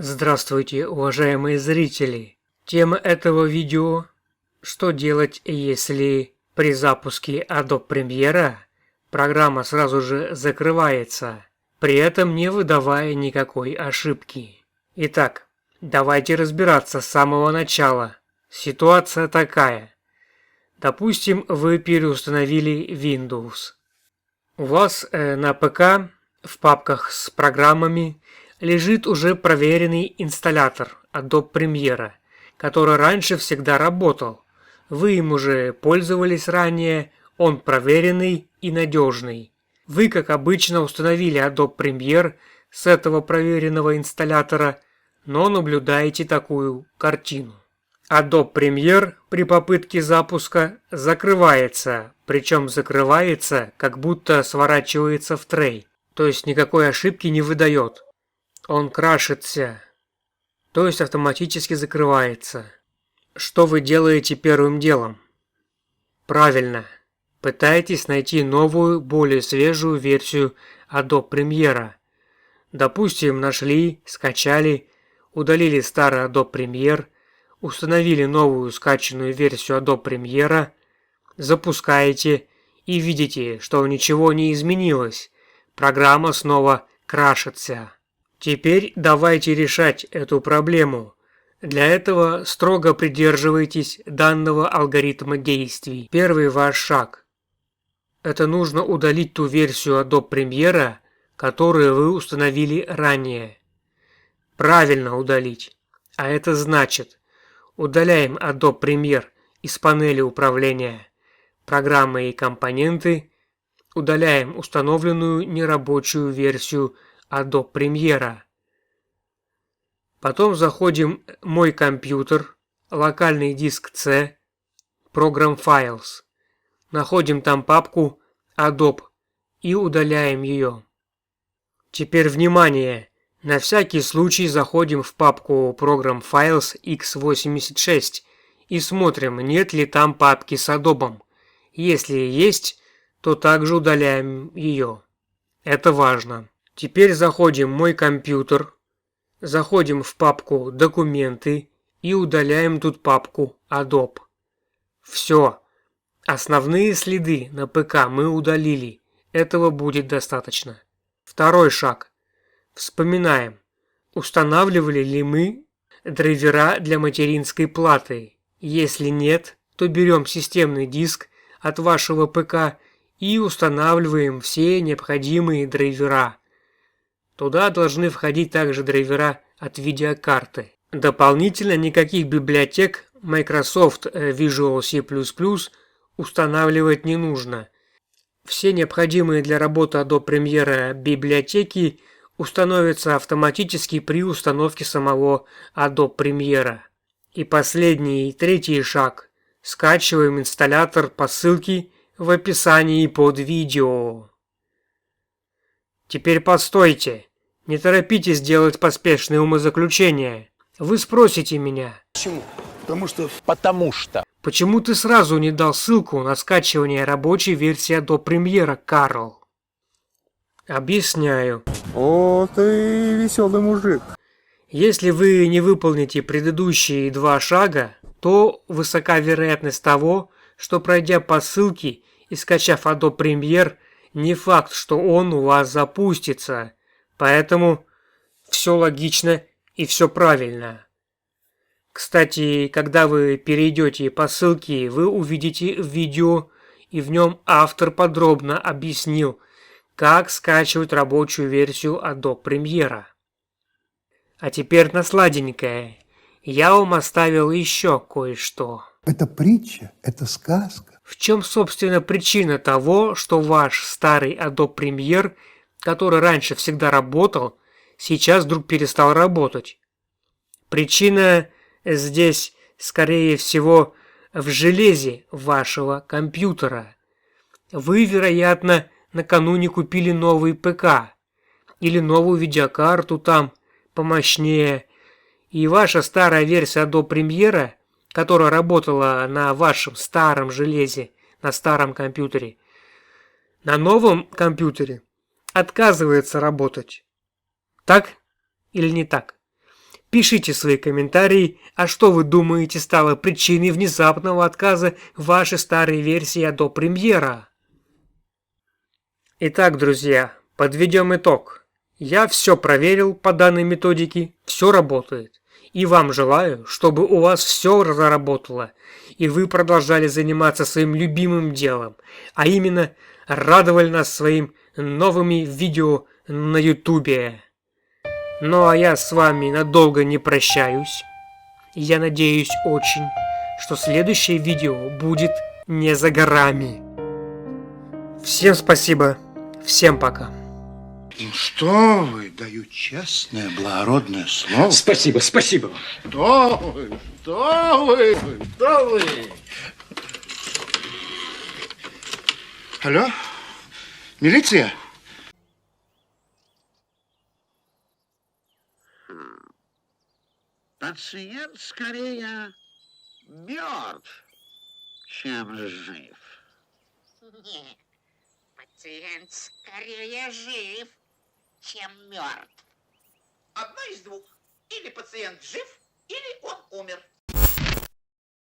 Здравствуйте, уважаемые зрители! Тема этого видео: что делать, если при запуске Adobe Premiere программа сразу же закрывается, при этом не выдавая никакой ошибки. Итак, давайте разбираться с самого начала. Ситуация такая. Допустим, вы переустановили Windows. У вас на ПК в папках с программами лежит уже проверенный инсталлятор Adobe Premiere, который раньше всегда работал. Вы им уже пользовались ранее, он проверенный и надежный. Вы, как обычно, установили Adobe Premiere с этого проверенного инсталлятора, но наблюдаете такую картину. Adobe Premiere при попытке запуска закрывается, причем закрывается, как будто сворачивается в трей, то есть никакой ошибки не выдает. Он крашится, то есть автоматически закрывается. Что вы делаете первым делом? Правильно, пытаетесь найти новую, более свежую версию Adobe Premiere. Допустим, нашли, скачали, удалили старый Adobe Premiere, установили новую скачанную версию Adobe Premiere, запускаете и видите, что ничего не изменилось. Программа снова крашится. Теперь давайте решать эту проблему. Для этого строго придерживайтесь данного алгоритма действий. Первый ваш шаг. Это нужно удалить ту версию Adobe Premiere, которую вы установили ранее. Правильно удалить. А это значит, удаляем Adobe Premiere из панели управления «Программы и компоненты», удаляем установленную нерабочую версию Adobe Premiere. Потом заходим в «Мой компьютер», локальный диск C, Program Files. Находим там папку Adobe и удаляем ее. Теперь внимание! На всякий случай заходим в папку Program Files x86 и смотрим, нет ли там папки с Adobe. Если есть, то также удаляем ее. Это важно. Теперь заходим в «Мой компьютер», заходим в папку «Документы» и удаляем тут папку Adobe. Все. Основные следы на ПК мы удалили. Этого будет достаточно. Второй шаг. Вспоминаем, устанавливали ли мы драйвера для материнской платы. Если нет, то берем системный диск от вашего ПК и устанавливаем все необходимые драйвера. Туда должны входить также драйвера от видеокарты. Дополнительно никаких библиотек Microsoft Visual C++ устанавливать не нужно. Все необходимые для работы Adobe Premiere библиотеки установятся автоматически при установке самого Adobe Premiere. И последний, третий шаг. Скачиваем инсталлятор по ссылке в описании под видео. Теперь постойте. Не торопитесь делать поспешные умозаключения. Вы спросите меня. Почему? Потому что. Почему ты сразу не дал ссылку на скачивание рабочей версии Adobe Premiere, Карл? Объясняю. О, ты веселый мужик. Если вы не выполните предыдущие два шага, то высока вероятность того, что пройдя по ссылке и скачав Adobe Premiere, не факт, что он у вас запустится. Поэтому все логично и все правильно. Кстати, когда вы перейдете по ссылке, вы увидите видео, и в нем автор подробно объяснил, как скачивать рабочую версию Adobe Premiere. А теперь на сладенькое. Я вам оставил еще кое-что. Это притча, это сказка. В чем, собственно, причина того, что ваш старый Adobe Premiere, который раньше всегда работал, сейчас вдруг перестал работать? Причина здесь, скорее всего, в железе вашего компьютера. Вы, вероятно, накануне купили новый ПК или новую видеокарту там помощнее, и ваша старая версия Adobe Premiere, которая работала на вашем старом железе, на старом компьютере, на новом компьютере отказывается работать. Так или не так? Пишите свои комментарии, а что вы думаете стало причиной внезапного отказа вашей старой версии Adobe Premiere. Итак, друзья, подведем итог. Я все проверил по данной методике, все работает. И вам желаю, чтобы у вас все заработало, и вы продолжали заниматься своим любимым делом, а именно радовали нас своим новыми видео на YouTube. Ну а я с вами надолго не прощаюсь. Я надеюсь очень, что следующее видео будет не за горами. Всем спасибо, всем пока. Ну что вы, даю честное, благородное слово. Спасибо, спасибо. Что вы, что вы, что вы? Алло? Милиция? Пациент скорее мертв, чем жив. Нет, пациент скорее жив, чем мертв. Одно из двух. Или пациент жив, или он умер.